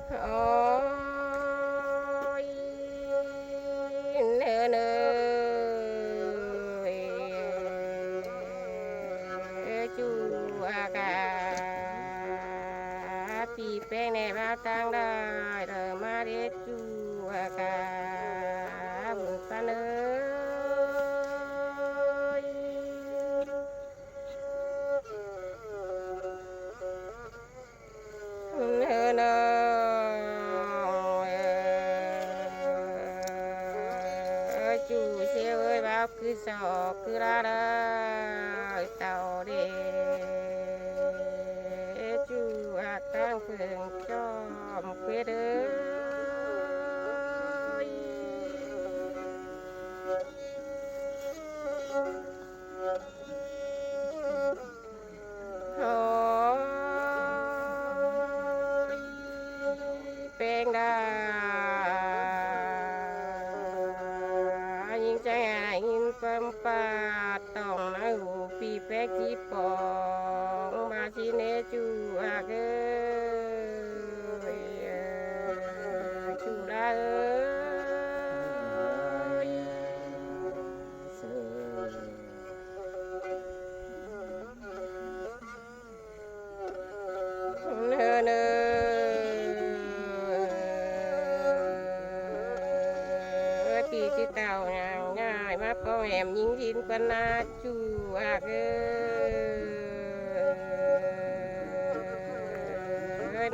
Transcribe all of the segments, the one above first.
โอ้ยเนอเนอจูอากาปีแป้งในบ้าตังได้เดิมาเรียจูอากาบุญปะเนยเนอเนอจูเสียเอ้ยบ้าคือสอกคือลาเลยเต่าเดจูอาตั้งเพิ่งจอมเกวดเอ้ยโอ้ยเป็นได้ยิงใจยินปั๊มปาต้องนะหูปีแป๊กจีปองมาชิเนจูอาเกจูลาเอ้ยเนอเนอปีที่เต่าง่ายมาป้อแหมยิงยินปนาจูอาเก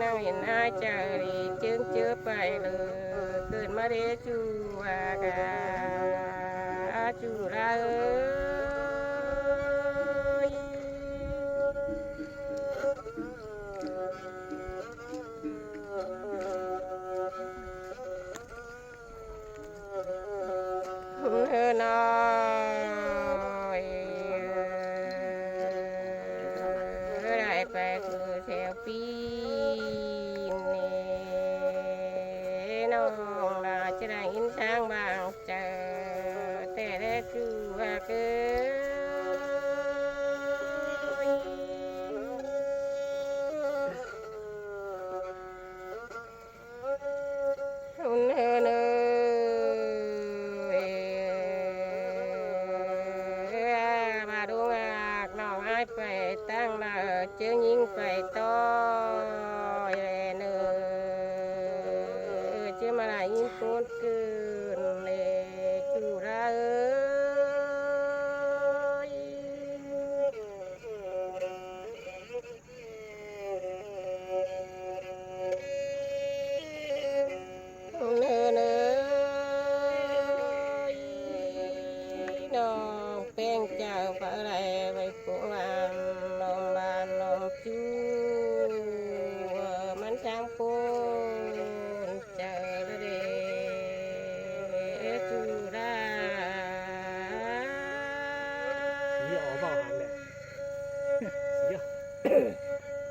นั่งเห็นหน้าเจอดีจึงเจอไปเลยเกิดมาเดจูอากาจูลาเอ้ยเฮน้อยได้ไปคือแถวปีนี่น้องน่าจะได้ยินช้างบางเจอแต่ได้จูว่าเกินเฮเนมาดูงากน้องให้ไปตั้งละเจอยิงไปต่อเนอเจอมาลายยิงปูนเกินเลยจูราเอ้ยเนอเนอน้องเป็นเจ้าพระไรไปปูวานลมบานลมจูมันช่างปูนเจอเดจูรา สีออกเบาหางแหละสี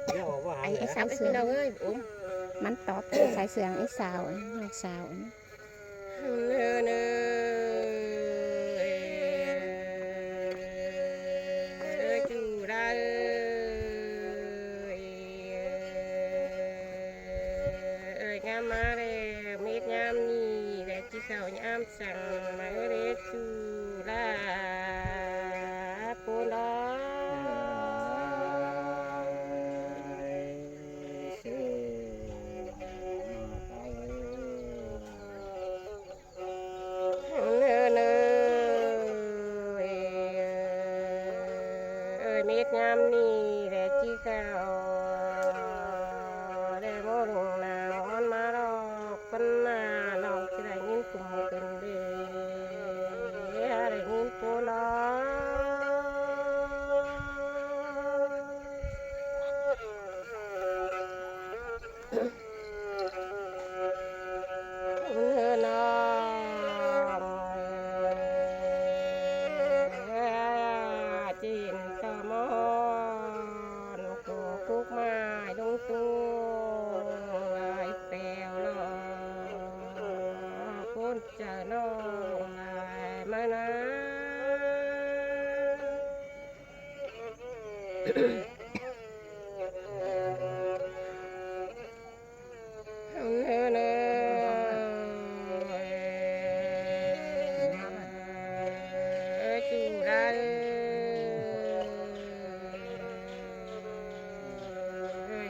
สีออกเบาหาง ไอ้ แหละ สาวเสืองมันตอบสายเสืองไอ้สาวน้องสาว เนอเนอจูราเอ้ยงามมาเลยมีดงามนี่แต่จีเสางามสั่งมาเรจูราปูนอเนอเนอเอ้ยมีดงามนี่แต่จีเสาได้โมลงนางมันมาดอกปันนาน้องจะได้ยินกลุ่มกันเด้ได้ยินปูนอเนอน้องจีนตะมอนกูคุกไม้ลงตัวลายแปลวลอคนจะน้องลายมานะเ เนเนจูรา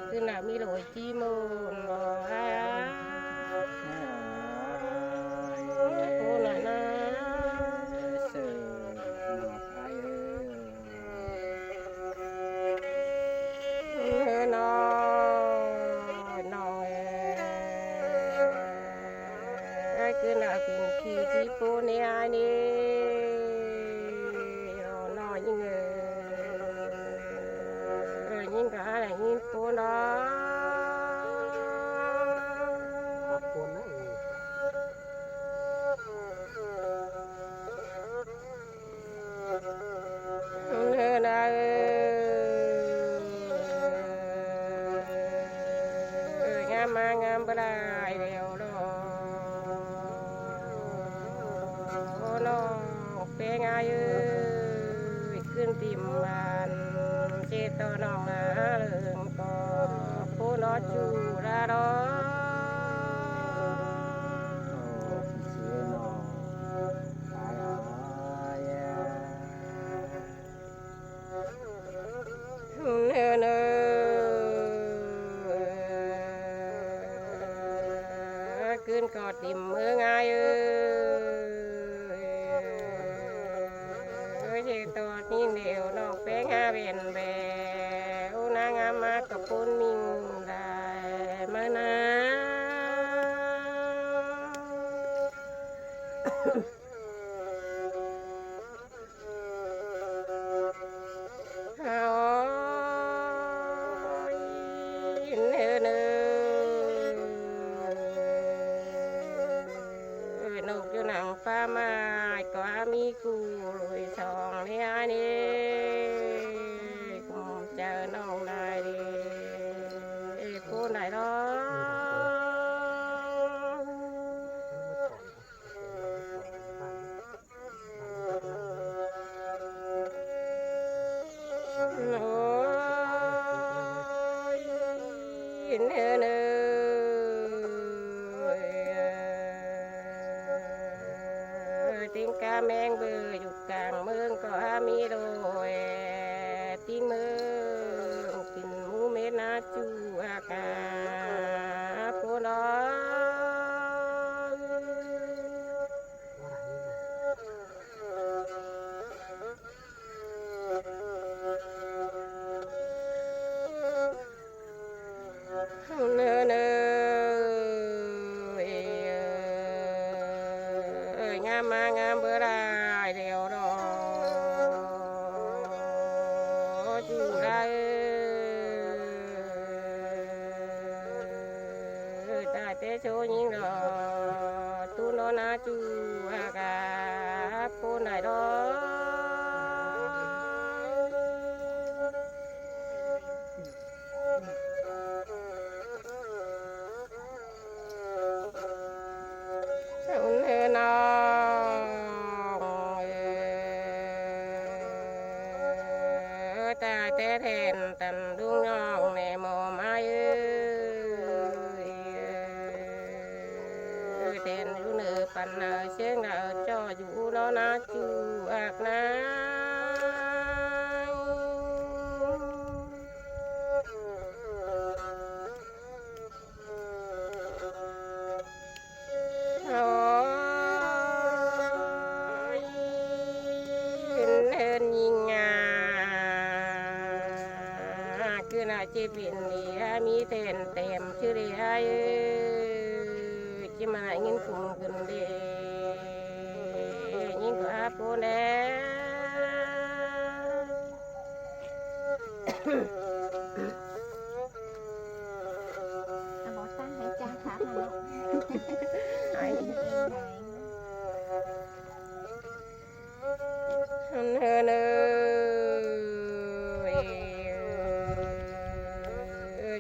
คือหน้ามีโรยจีโมนโอ้น่ะนะน้อยน้อยคือหน้าเป็นขี้จีโปเนี่ยนี่น้อยยิ่งยิ่งกะอะไรยิ่งโปน้อย ขอบคุณนะ งามมางามบ่ได้แล้วดอกโอ้น้องเป็นไงขึ้นติมบ้านเจตน้องนาเลิงก็ผู้น้อจูราดอเนเนขึ้นก็ติมมือไงเจตนี่เดียวน้องเป็นงาเป็นแบวนางงามมากกับปุ่นมิงได้มานะนกอยู่หนังป้าไม้ก็มีกูรวยสองเนี่ยนี่กูเจอน้องได้ดิผู้ไหนร้องโอ้ยเนเนติ้งกาแมงเบื่ออยู่กลางเมืองก็มีโดยติ้งเมืองกินหมูเม็ดนาจูอากาผู้น้อยเนเนงามมางามเบื่อได้เดียวดอกจูได้ได้เตโชยิงดอกตูโนนาจูอากาผู้ไหนดอกเนน้องตาเตแทนตันดุงน้องในหมอไม้แทนอยู่เนื้อปันนาเสียงเนื้อจออยู่แล้วนะจูอักนะโอ้ยเดินยิงงาคือน่าจะเป็นนี่มีเต็นเต็มชื่อเรียที่มาเงินคุ้มกันเดียิ่งกว่าปูแน่ บอกตั้งให้จ้าครับนะเนาะ ไอ้ เองไหน เนเน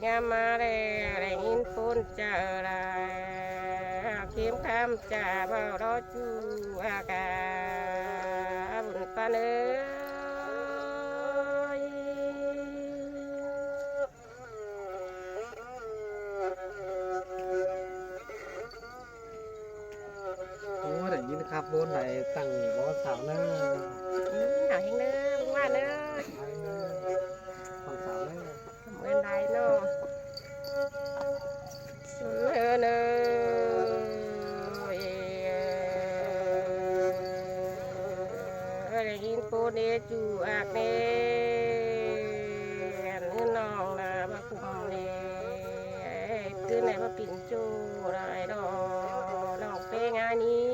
งามมาแล้วได้ยินปูนเจอได้เข้มคำจ่าเบารอจูอากาบุญปาเนย ครับบนไหนตั้งบ่สาวเนอ หาเฮงเนอว่าเนอ ฝั่งสาวเนอ เมื่อใดเนาะเนอเนอได้ยินโปเดจูอากเนนื้อน้องนามาคุมเนคือไหนมาปิ่นจูไรดอกน้องเป้งานี้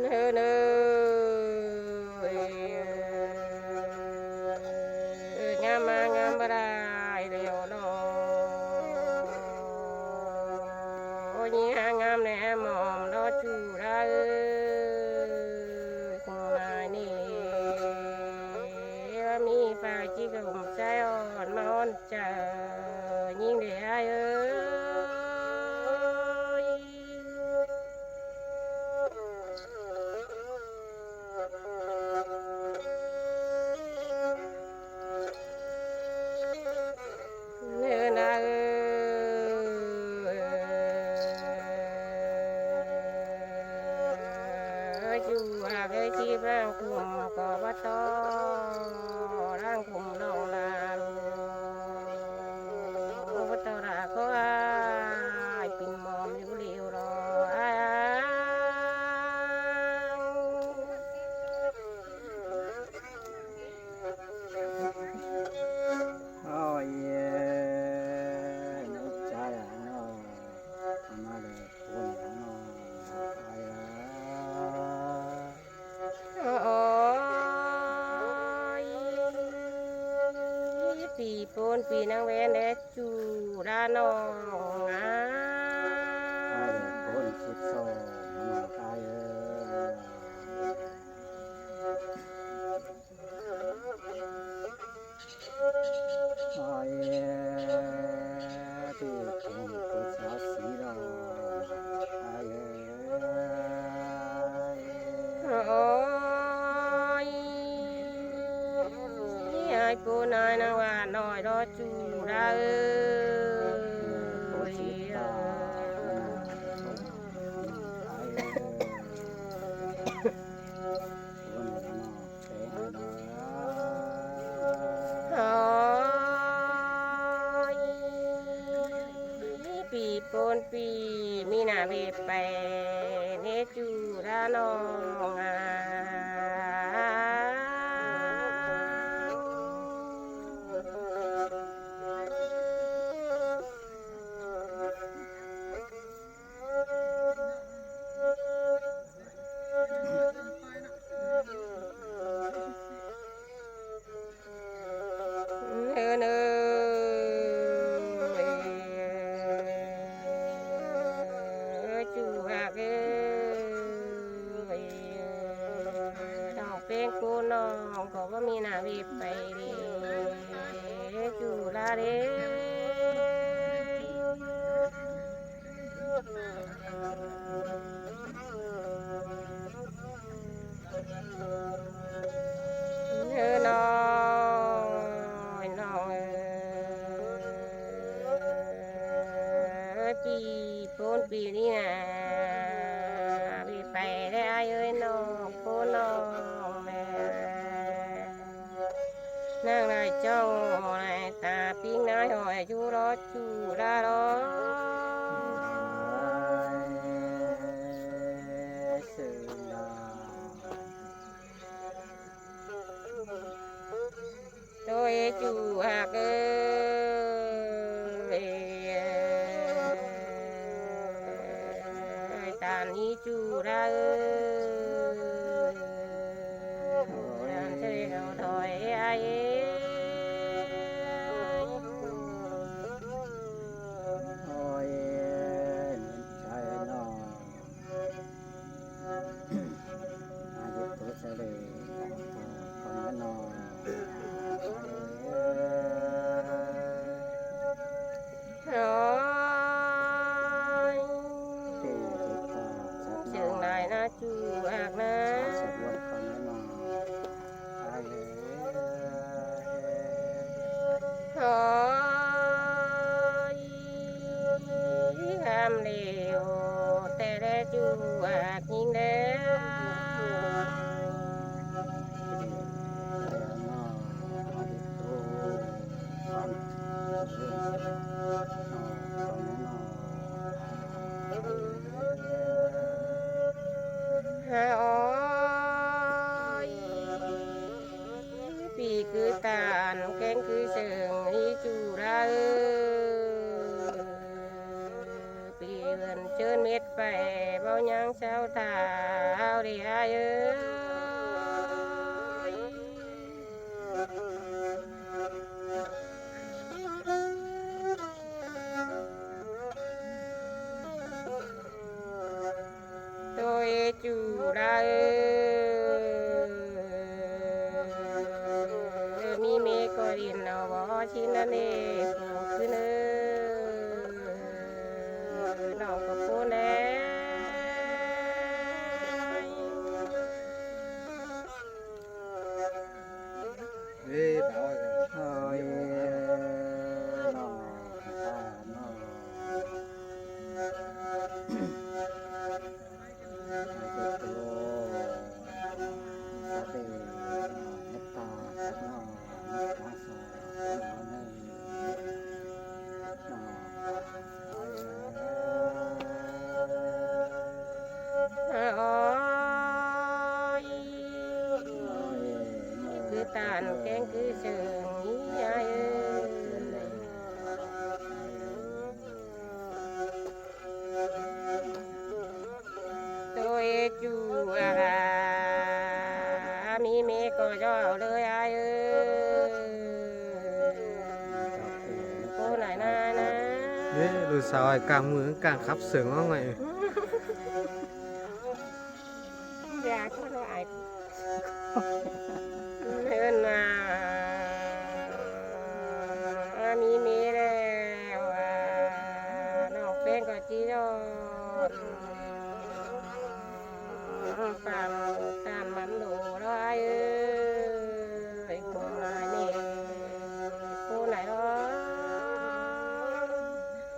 เนอเนองามมางามบ่ได้เดียวน้องโอ้ยงามแน่หมอมดอจูได้คงนายนี่มีปากจีกลุ่มใจอ่อนมาอ่อนใจยิ่งเดียเอ้ยเนื้อนาจูหากไอ้ที่ร่างคุมก็ว่าต่อร่างคุมลองลาลูว่าต่อราก็อายปิ่นมอมอยู่เดียวรออ้ายโอ้ยนึกใจอ่ะเนาะมาเลยคนเนาะไอ้ละ โอ้ยปีปนปีนางแวนแดจูดานองอ่ะ ไอ้คนคิดโซ่มาไอ้ไอ้ที่คงกุศลสีดอกไอ้ โอ้ยไอ้ปูนายนางว่าน้อยรอจูดาเอ้ย โอ้ยปีปนปีมีหน้าเวไปเนจูดานองอ่ะเนอเนอจูหากเอ้ยดอกเป็นกูน้องก็ว่ามีหน้าเวไปเด้จูลาเด้เออน้อยน้องปีปนปีนี่นะปีไปได้เอ้ยน้องปนน้องแม่นางนายเจ้านายตาปิ้งนายหอยจูรอจูดารอตัวจูหากเอ้ยตานี้จูราเอ้ยนางเชยเขาถอยไอ้โอ้ยใจเนาะอายุตัวเฉลยของเนาะ โอ้ย ที่ติดตาจัด เชิงนายนะจูหากนะ สวดของเนาะไอ้ งคือเชิงอีจูราเปลี่ยนเชิญเม็ดไปเบายังเช้าเท้าเดียtôi chủ ra mi mê có điện nào bỏ chín anh em cứ nữa nào có cô nè Ê, bảo ơi. Thôi, nó ôi cứ tàn kén cứ sườn ý ai tôi chú mi mê có cho lời ai cô này na na เอ๊ะดูสาวไอ้กลางมือกลางขับเสืองว่าไง dạ có loại hơn là mi mê đây nó quen có chi đâu phạm tàn mắn đồ đó ai ơi cô này nè cô này đó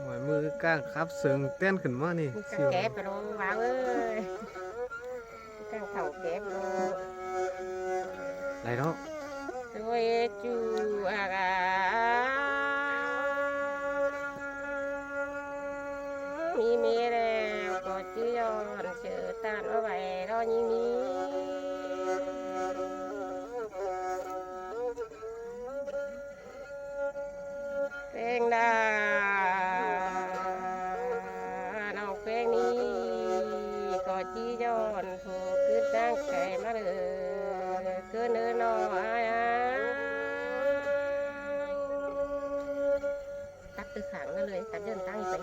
หมายมือกลางขับเสืองเต้นขึ้นมานี่ căng kẹp rồi đó bạn ơi căng thầu kẹp rồi ไรเนาะ tôi chú mi mê đây có chi đâu chờ tàn ở vậy đó như mi quen đà nào quen đi có chi cho phụ cứ đang kể mà được cứ nữa nó ai tắt từ khẳng nóเลยตัดเดินตั้งไป